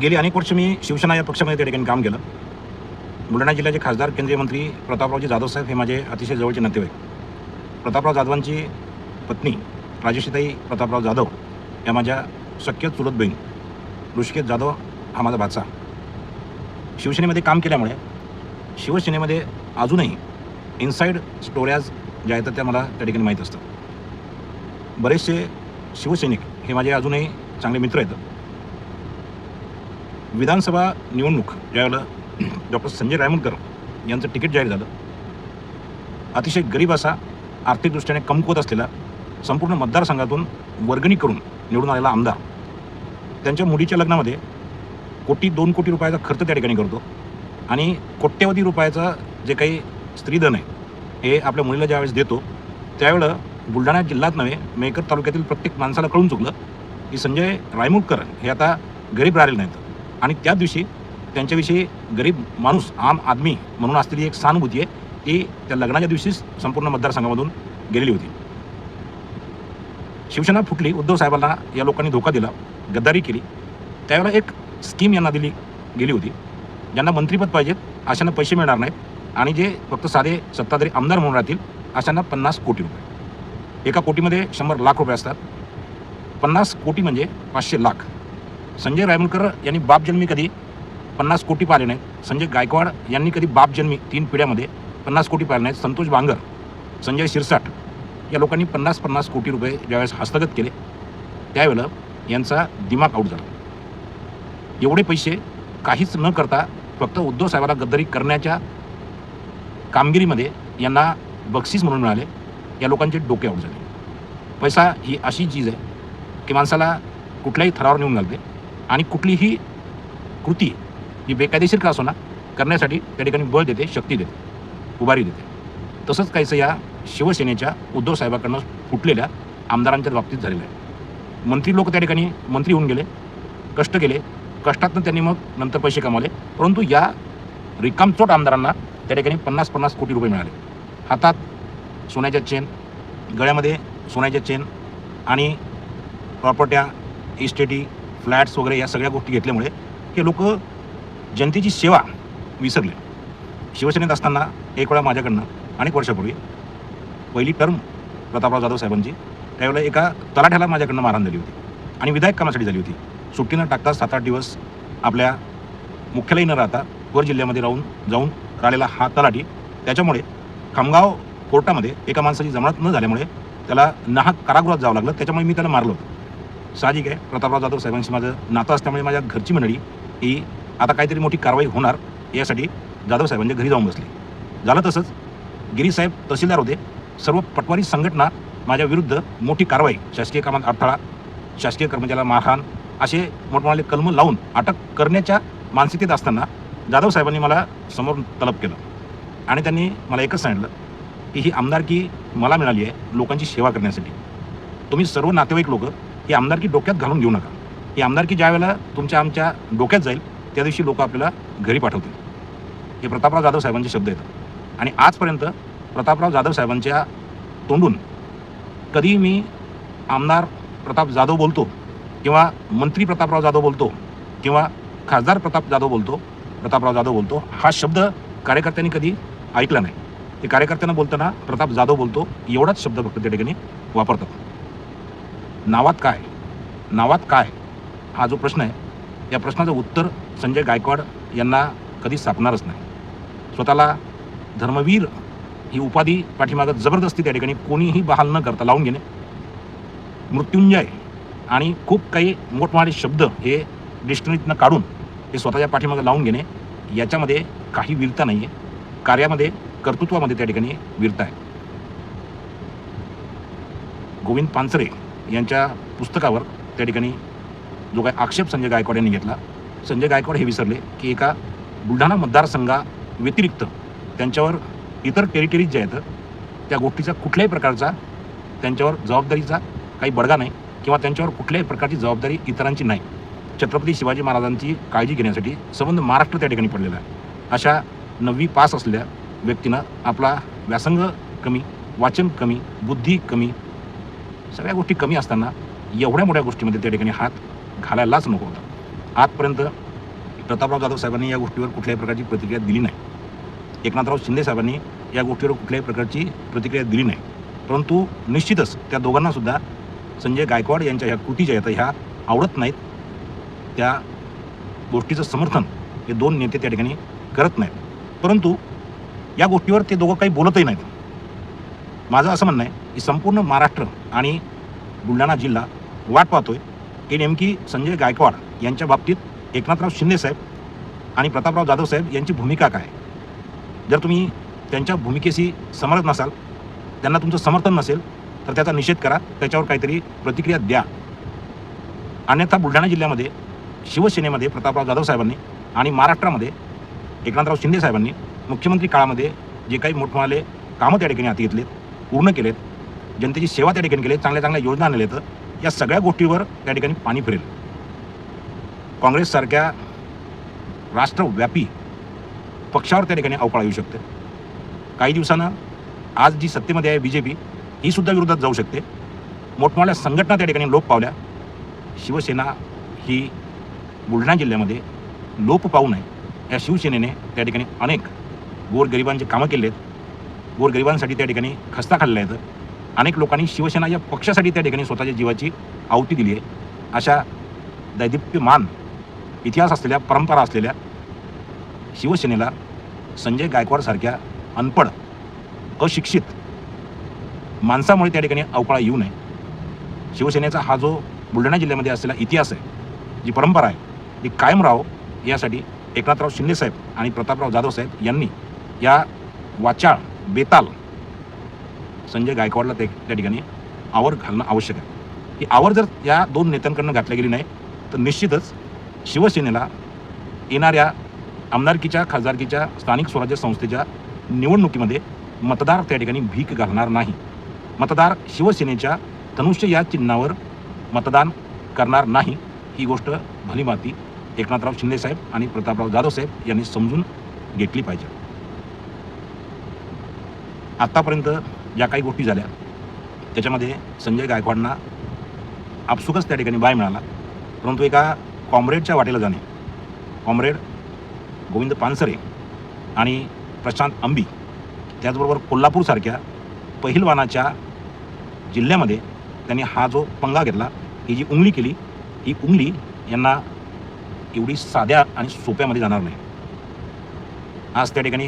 गेली अनेक वर्ष मी शिवसेना या पक्षामध्ये त्या ठिकाणी काम केलं. बुलढाणा जिल्ह्याचे खासदार केंद्रीय मंत्री प्रतापरावजी जाधव साहेब हे माझे अतिशय जवळचे नातेवाईक. प्रतापराव जाधवांची पत्नी राजेश्रीताई प्रतापराव जाधव या माझ्या सख्य चुलत बहीण. ऋषिकेश जाधव हा माझा भाचा. शिवसेनेमध्ये काम केल्यामुळे शिवसेनेमध्ये अजूनही इनसाईड स्टोऱ्याज ज्या आहेत त्या मला त्या ठिकाणी माहीत असतात. बरेचसे शिवसैनिक हे माझे अजूनही चांगले मित्र आहेत. विधानसभा निवडणूक ज्यावेळेला डॉक्टर संजय रायमुलकर यांचं तिकीट जाहीर झालं, अतिशय गरीब असा, आर्थिकदृष्ट्याने कमकुवत असलेला, संपूर्ण मतदारसंघातून वर्गणी करून निवडून आलेला आमदार त्यांच्या मुलीच्या लग्नामध्ये 1-2 कोटी रुपयाचा खर्च त्या ठिकाणी करतो आणि कोट्यवधी रुपयाचं जे काही स्त्रीधन आहे हे आपल्या मुलीला ज्यावेळेस देतो त्यावेळेला बुलढाणा जिल्ह्यात नव्हे मेकर तालुक्यातील प्रत्येक माणसाला कळून चुकलं की संजय रायमुलकर हे आता गरीब राहिलेले नाहीत आणि त्या दिवशी त्यांच्याविषयी गरीब माणूस, आम आदमी म्हणून असलेली एक सहानुभूती आहे ती त्या लग्नाच्या दिवशीच संपूर्ण मतदारसंघामधून गेलेली होती. शिवसेना फुटली, उद्धव साहेबांना या लोकांनी धोका दिला, गद्दारी केली. त्यावेळेला एक स्कीम यांना दिली गेली होती, ज्यांना मंत्रिपद पाहिजेत अशांना पैसे मिळणार नाहीत आणि जे फक्त साधे सत्ताधारी आमदार म्हणून राहतील अशांना 50 कोटी रुपये. एका कोटीमध्ये 100 लाख रुपये असतात. 50 कोटी म्हणजे 500 लाख. संजय रायमुलकर यांनी बापजन्मी कधी 50 कोटी पाहिले नाहीत. संजय गायकवाड यांनी कधी बापजन्मी 3 पिढ्यामध्ये 50 कोटी पाहिले नाहीत. संतोष बांगर, संजय शिरसाट या लोकांनी 50-50 कोटी रुपये ज्यावेळेस हस्तगत केले त्यावेळेला यांचा दिमाग आऊट झाला. एवढे पैसे काहीच न करता फक्त उद्धव साहेबांना गद्दारी करण्याच्या कामगिरीमध्ये यांना बक्षीस म्हणून मिळाले. या लोकांचे डोके आऊट झाले. पैसा ही अशी चीज आहे की माणसाला कुठल्याही थरावर नेऊन घालते आणि कुठलीही कृती ही बेकायदेशीर का असोना करण्यासाठी त्या ठिकाणी बळ देते, शक्ती देते, उभारी देते. तसंच काहीसं या शिवसेनेच्या उद्धव साहेबांकडनं फुटलेल्या आमदारांच्या बाबतीत झालेलं आहे. मंत्री लोक त्या ठिकाणी मंत्री होऊन गेले, कष्ट केले, कष्टातनं त्यांनी मग नंतर पैसे कमावले. परंतु या रिकामचोट आमदारांना त्या ठिकाणी 50-50 कोटी रुपये मिळाले. हातात सोन्याच्या चेन, गळ्यामध्ये सोन्याच्या चेन आणि प्रॉपर्ट्या, इस्टेटी, फ्लॅट्स वगैरे या सगळ्या गोष्टी घेतल्यामुळे हे लोक जनतेची सेवा विसरले. शिवसेनेत असताना एक वेळा माझ्याकडनं अनेक वर्षापूर्वी पहिली टर्म प्रतापराव जाधव साहेबांची त्यावेळेला एका तलाठ्याला माझ्याकडनं मारहाण झाली होती आणि विधायक कामासाठी झाली होती. सुट्टी न टाकता 7-8 दिवस आपल्या मुख्यालयी न राहता वर जिल्ह्यामध्ये जाऊन राहिलेला हा तलाठी त्याच्यामुळे खामगाव कोर्टामध्ये एका माणसाची जमानत न झाल्यामुळे त्याला नाहक कारागृहात जावं लागलं. त्याच्यामुळे मी त्याला मारलं होतं. साहजिक आहे, प्रतापराव जाधव साहेबांशी माझं नातं असल्यामुळे माझ्या घरची मंडळी ही आता काहीतरी मोठी कारवाई होणार यासाठी जाधव साहेबांच्या घरी जाऊन बसली. झालं तसंच. गिरीसाहेब तहसीलदार होते. सर्व पटवारी संघटना माझ्या विरुद्ध मोठी कारवाई, शासकीय कामात अडथळा, शासकीय कर्मचाऱ्याला मारहाण असे मोठमोठे कलम लावून अटक करण्याच्या मानसिकतेत असताना जाधव साहेबांनी मला समोर तलब केलं आणि त्यांनी मला एकच सांगितलं की ही आमदारकी मला मिळाली आहे लोकांची सेवा करण्यासाठी. तुम्ही सर्व नातेवाईक लोक ही आमदारकी डोक्यात घालून घेऊ नका. ही आमदारकी ज्या वेळेला आमच्या डोक्यात जाईल त्या दिवशी लोक आपल्याला घरी पाठवतील. हे प्रतापराव जाधव साहेबांचे शब्द आहेत आणि आजपर्यंत प्रतापराव जाधव साहेबांच्या तोंडून कधीही मी आमदार प्रताप जाधव बोलतो किंवा मंत्री प्रतापराव जाधव बोलतो किंवा खासदार प्रतापराव जाधव बोलतो हा शब्द कार्यकर्त्यांनी कधी ऐकला नाही. ते कार्यकर्त्यांना बोलताना प्रताप जाधव बोलतो एवढाच शब्द फक्त त्या ठिकाणी वापरतात. नावात काय हा जो प्रश्न आहे या प्रश्नाचं उत्तर संजय गायकवाड यांना कधी सापणारच नाही. स्वतःला धर्मवीर ही उपाधी पाठीमागं जबरदस्ती त्या ठिकाणी कोणीही बहाल न करता लावून घेणे, मृत्युंजय आणि खूप काही मोठमोठे शब्द हे डिक्शनरीतनं काढून हे स्वतःच्या पाठीमागं लावून घेणे याच्यामध्ये काही वीरता नाही आहे. कार्यामध्ये, कर्तृत्वामध्ये त्या ठिकाणी वीरता आहे. गोविंद पानसरे यांच्या पुस्तकावर त्या ठिकाणी जो काही आक्षेप संजय गायकवाड यांनी घेतला, संजय गायकवाड हे विसरले की एका बुलढाणा मतदारसंघा व्यतिरिक्त त्यांच्यावर इतर टेरिटरीज ज्या आहेत त्या गोष्टीचा कुठल्याही प्रकारचा त्यांच्यावर जबाबदारीचा काही बडगा नाही किंवा त्यांच्यावर कुठल्याही प्रकारची जबाबदारी इतरांची नाही. छत्रपती शिवाजी महाराजांची काळजी घेण्यासाठी संबंध महाराष्ट्र त्या ठिकाणी पडलेला आहे. अशा 9वी पास असलेल्या व्यक्तीनं आपला व्यासंग कमी, वाचन कमी, बुद्धी कमी, सगळ्या गोष्टी कमी असताना एवढ्या मोठ्या गोष्टीमध्ये त्या ठिकाणी हात घालायलाच नको होता. आजपर्यंत प्रतापराव जाधव साहेबांनी या गोष्टीवर कुठल्याही प्रकारची प्रतिक्रिया दिली नाही. एकनाथराव शिंदे साहेबांनी या गोष्टीवर कुठल्याही प्रकारची प्रतिक्रिया दिली नाही. परंतु निश्चितच त्या दोघांनासुद्धा संजय गायकवाड यांच्या ह्या कृती ज्या आहेत ह्या आवडत नाहीत. त्या गोष्टीचं समर्थन हे दोन नेते त्या ठिकाणी करत नाहीत. परंतु या गोष्टीवर ते दोघं काही बोलतही नाहीत. माझं असं म्हणणं आहे की संपूर्ण महाराष्ट्र आणि बुलढाणा जिल्हा वाट पाहतोय की नेमकी संजय गायकवाड यांच्या बाबतीत एकनाथराव शिंदे साहेब आणि प्रतापराव जाधव साहेब यांची भूमिका काय. जर तुम्ही त्यांच्या भूमिकेशी समरत नसाल, त्यांना तुमचं समर्थन नसेल, तर त्याचा निषेध करा, त्याच्यावर काहीतरी प्रतिक्रिया द्या. अन्यथा बुलढाणा जिल्ह्यामध्ये शिवसेनेमध्ये प्रतापराव जाधव साहेबांनी आणि महाराष्ट्रामध्ये एकनाथराव शिंदे साहेबांनी मुख्यमंत्री काळामध्ये जे काही मोठमोठाले कामं त्या ठिकाणी हाती घेतलेत, पूर्ण केलेत, जनतेची सेवा त्या ठिकाणी केली, चांगल्या चांगल्या योजना आणलेत, या सगळ्या गोष्टीवर त्या ठिकाणी पाणी फिरेल. काँग्रेससारख्या राष्ट्रव्यापी पक्षावर त्या ठिकाणी अवकाळ येऊ शकते. काही दिवसानं आज जी सत्तेमध्ये आहे BJP, ही सुद्धा विरोधात जाऊ शकते. मोठमोठ्या संघटना त्या ठिकाणी लोप पावल्या. शिवसेना ही बुलढाणा जिल्ह्यामध्ये लोप पावू नये या शिवसेनेने त्या ठिकाणी अनेक गोरगरिबांचे कामं केले आहेत. गोरगरिबांसाठी त्या ठिकाणी खस्ता खाल्ला आहेत. अनेक लोकांनी शिवसेना या पक्षासाठी त्या ठिकाणी स्वतःच्या जीवाची आहुती दिली आहे. अशा दैदिप्यमान इतिहास असलेल्या, परंपरा असलेल्या शिवसेनेला संजय गायकवाडसारख्या अनपढ, अशिक्षित माणसामुळे त्या ठिकाणी अवकाळा येऊ नये. शिवसेनेचा हा जो बुलढाणा जिल्ह्यामध्ये असलेला इतिहास आहे, जी परंपरा आहे, ती कायम राहो यासाठी एकनाथराव शिंदे साहेब आणि प्रतापराव जाधव साहेब यांनी या वाचाळ, बेताल संजय गायकवाडला त्या ठिकाणी आवर घालणं आवश्यक आहे. ही आवर जर या दोन नेत्यांकडून घातली गेली नाही तर निश्चितच शिवसेनेला येणाऱ्या आमदारकीच्या, खासदारकीच्या, स्थानिक स्वराज्य संस्थेच्या निवडणुकीमध्ये मतदार त्या ठिकाणी भीक घालणार नाही. मतदार शिवसेनेच्या धनुष्य या चिन्हावर मतदान करणार नाही. ही गोष्ट भलीमाती एकनाथराव शिंदे साहेब आणि प्रतापराव जाधव साहेब यांनी समजून घेतली पाहिजे. आत्तापर्यंत ज्या काही गोष्टी झाल्या त्याच्यामध्ये संजय गायकवाडांना आपसुकच त्या ठिकाणी बाय मिळाला. परंतु एका कॉम्रेडच्या वाटेला जाणे, कॉम्रेड गोविंद पानसरे आणि प्रशांत अंबी, त्याचबरोबर कोल्हापूरसारख्या पहिलवानाच्या जिल्ह्यामध्ये त्यांनी हा जो पंगा घेतला, ही जी उंगली केली, ही उंगली यांना एवढी साध्या आणि सोप्यामध्ये जाणार नाही. आज त्या ठिकाणी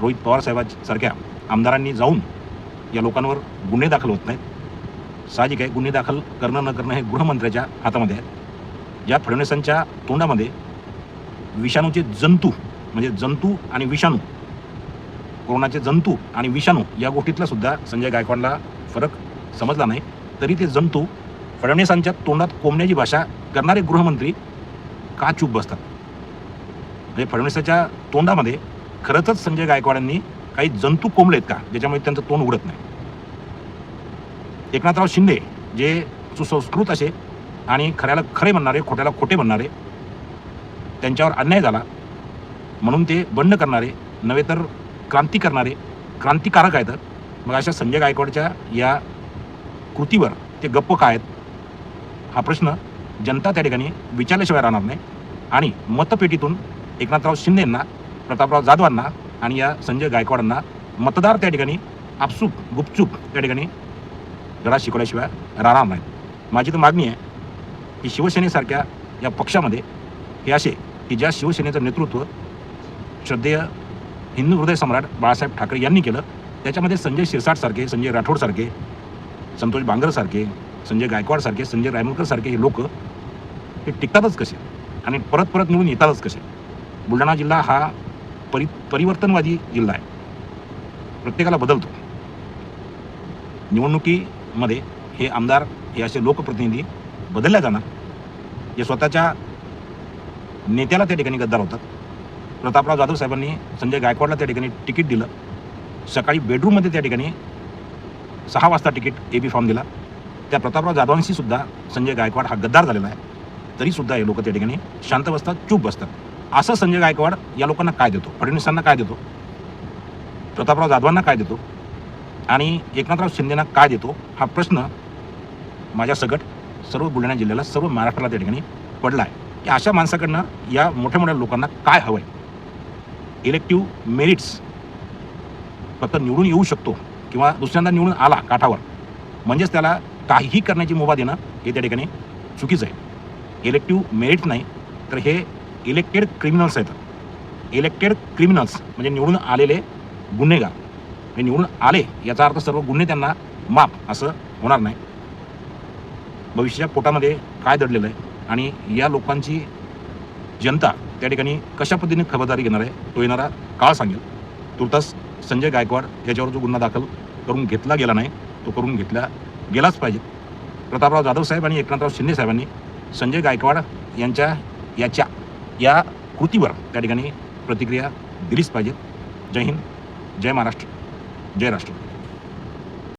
रोहित पवार साहेबांसारख्या आमदारांनी जाऊन या लोकांवर गुन्हे दाखल होत नाहीत. साहजिक आहे, गुन्हे दाखल करणं न करणं हे गृहमंत्र्याच्या हातामध्ये आहे. ज्या फडणवीसांच्या तोंडामध्ये विषाणूचे जंतू, म्हणजे जंतू आणि विषाणू, कोरोनाचे जंतू आणि विषाणू या गोष्टीतला सुद्धा संजय गायकवाडला फरक समजला नाही, तरी ते जंतू फडणवीसांच्या तोंडात कोंबण्याची भाषा करणारे गृहमंत्री का चूप बसतात. म्हणजे फडणवीसाच्या तोंडामध्ये खरंच संजय गायकवाडांनी काही जंतू कोंबलेत का, ज्याच्यामुळे त्यांचं तोंड उघडत नाही. एकनाथराव शिंदे जे सुसंस्कृत असे आणि खऱ्याला खरे म्हणणारे, खोट्याला खोटे म्हणणारे, त्यांच्यावर अन्याय झाला म्हणून ते बंड करणारे नव्हे तर क्रांती करणारे, क्रांतिकारक आहेत. मग अशा संजय गायकवाडच्या या कृतीवर ते गप्प का आहेत, हा प्रश्न जनता त्या ठिकाणी विचारल्याशिवाय राहणार नाही. आणि मतपेटीतून एकनाथराव शिंदेंना, प्रतापराव जाधवांना आणि या संजय गायकवाडांना मतदार त्या ठिकाणी आपसूक, गुपचूप त्या ठिकाणी धडा शिकवल्याशिवाय राहणार नाही. माझी तर मागणी आहे की शिवसेनेसारख्या या पक्षामध्ये हे असे की ज्या शिवसेनेचं नेतृत्व श्रद्धेय हिंदू हृदय सम्राट बाळासाहेब ठाकरे यांनी केलं, त्याच्यामध्ये संजय शिरसाटसारखे, संजय राठोडसारखे, संतोष बांगरसारखे, संजय गायकवाडसारखे, संजय रायमुलकरसारखे हे लोक हे टिकतातच कसे आणि परत परत निवडून येतातच कसे. बुलढाणा जिल्हा हा परिवर्तनवादी जिल्हा आहे, प्रत्येकाला बदलतो. निवडणुकीमध्ये हे आमदार, हे असे लोकप्रतिनिधी बदलल्या जाणार, जे स्वतःच्या नेत्याला त्या ठिकाणी गद्दार होतात. प्रतापराव जाधव साहेबांनी संजय गायकवाडला त्या ठिकाणी तिकीट दिलं. सकाळी बेडरूममध्ये त्या ठिकाणी 6 वाजता तिकीट AB फॉर्म दिला. त्या प्रतापराव जाधवांशी सुद्धा संजय गायकवाड हा गद्दार झालेला आहे. तरीसुद्धा हे लोक त्या ठिकाणी शांत बसतात, चूप बसतात. असं संजय गायकवाड या लोकांना काय देतो, फडणवीसांना काय देतो, प्रतापराव जाधवांना काय देतो आणि एकनाथराव शिंदेना काय देतो, हा प्रश्न माझ्या सकट सर्व बुलढाणा जिल्ह्याला, सर्व महाराष्ट्राला त्या ठिकाणी पडला आहे. की अशा माणसाकडनं या मोठ्या मोठ्या लोकांना काय हवं आहे. इलेक्टिव्ह मेरिट्स फक्त निवडून येऊ शकतो किंवा दुसऱ्यांदा निवडून आला काठावर म्हणजेच त्याला काहीही करण्याची मुभा देणं हे त्या ठिकाणी चुकीचं आहे. इलेक्टिव्ह मेरिट नाही तर हे इलेक्टेड क्रिमिनल्स आहेत. इलेक्टेड क्रिमिनल्स म्हणजे निवडून आलेले गुन्हेगार. हे निवडून आले याचा अर्थ सर्व गुन्हे त्यांना माफ असं होणार नाही. भविष्याच्या पोटामध्ये काय दडलेलं आहे आणि या लोकांची जनता त्या ठिकाणी कशा पद्धतीने खबरदारी घेणार आहे तो येणारा काळ सांगेल. तुर्तास संजय गायकवाड याच्यावर जो गुन्हा दाखल करून घेतला गेला नाही तो करून घेतला गेलाच पाहिजे. प्रतापराव जाधव साहेब आणि एकनाथराव शिंदे साहेबांनी संजय गायकवाड यांच्या या कृतीवर त्या ठिकाणी प्रतिक्रिया दिलीच पाहिजे. जय हिंद, जय महाराष्ट्र, जय राष्ट्र.